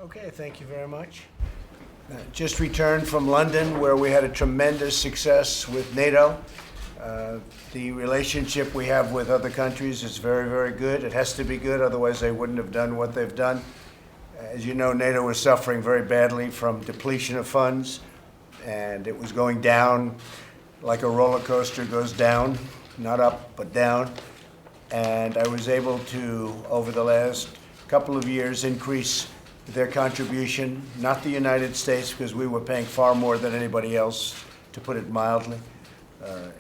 Okay, thank you very much. Just returned from London, where we had a tremendous success with NATO. The relationship we have with other countries is very, very good. It has to be good, otherwise they wouldn't have done what they've done. As you know, NATO was suffering very badly from depletion of funds, and it was going down like a roller coaster goes down, not up, but down. And I was able to, over the last couple of years, increase their contribution, not the United States, because we were paying far more than anybody else, to put it mildly.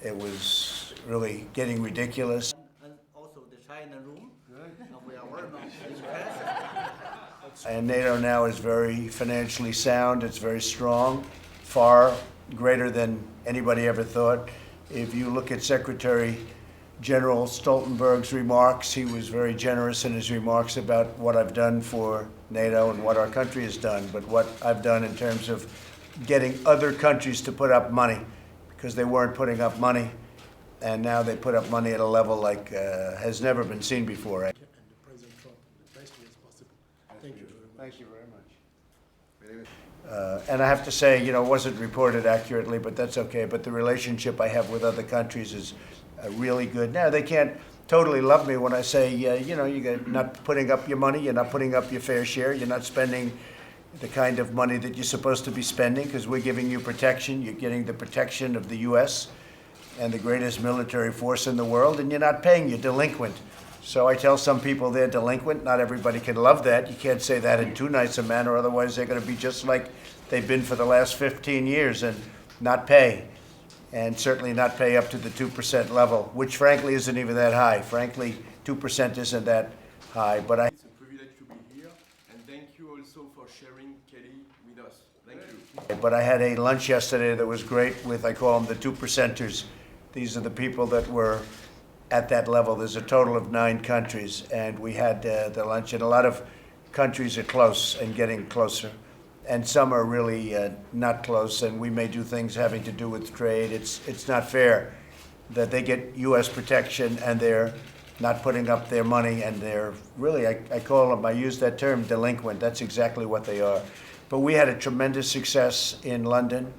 It was really getting ridiculous. And also the China room. We are very much impressed. And NATO now is very financially sound. It's very strong, far greater than anybody ever thought. If you look at Secretary General Stoltenberg's remarks, he was very generous in his remarks about what I've done for NATO and what our country has done, but what I've done in terms of getting other countries to put up money, because they weren't putting up money, and now they put up money at a level like has never been seen before. And President Trump the best way as possible. Thank you very much. Thank you very much. And I have to say, it wasn't reported accurately, but that's okay. But the relationship I have with other countries is really good. Now, they can't totally love me when I say, you're not putting up your money, you're not putting up your fair share, you're not spending the kind of money that you're supposed to be spending, because we're giving you protection. You're getting the protection of the U.S. and the greatest military force in the world, and you're not paying. You're delinquent. So I tell some people they're delinquent. Not everybody can love that. You can't say that in too nice a manner, otherwise they're going to be just like they've been for the last 15 years and not pay. And certainly not pay up to the 2% level, which frankly isn't even that high. Frankly, 2% isn't that high. But It's a privilege to be here, and thank you also for sharing Kelly with us. Thank you. But I had a lunch yesterday that was great with, I call them the 2%ers. These are the people that were at that level. There's a total of 9 countries, and we had the lunch, and a lot of countries are close and getting closer. And some are really not close, and we may do things having to do with trade. It's not fair that they get U.S. protection and they're not putting up their money, and they're really, I call them, I use that term, delinquent. That's exactly what they are. But we had a tremendous success in London,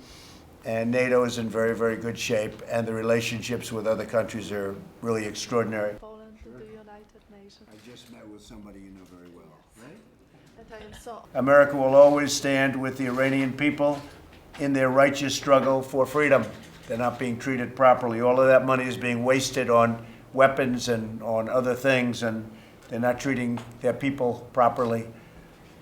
and NATO is in very, very good shape, and the relationships with other countries are really extraordinary. Poland to the United Nations. I just met with somebody you know very well, right? And I am so America will always stand with the Iranian people in their righteous struggle for freedom. They're not being treated properly. All of that money is being wasted on weapons and on other things, and they're not treating their people properly.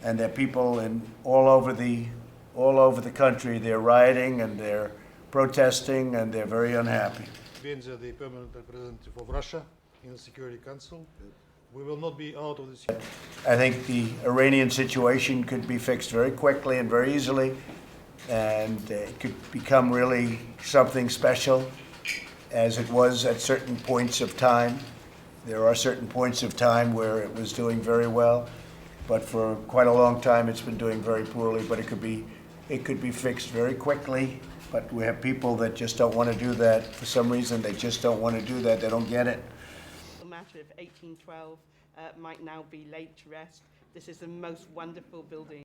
And their people all over the country, they're rioting and they're protesting and they're very unhappy. Benza, the permanent representative of Russia in the Security Council. We will not be out of this. I think the Iranian situation could be fixed very quickly and very easily, and it could become really something special, as it was at certain points of time. There are certain points of time where it was doing very well, but for quite a long time it's been doing very poorly. But it could be fixed very quickly. But we have people that just don't want to do that. For some reason, they just don't want to do that. They don't get it. The matter of 1812 might now be laid to rest. This is the most wonderful building.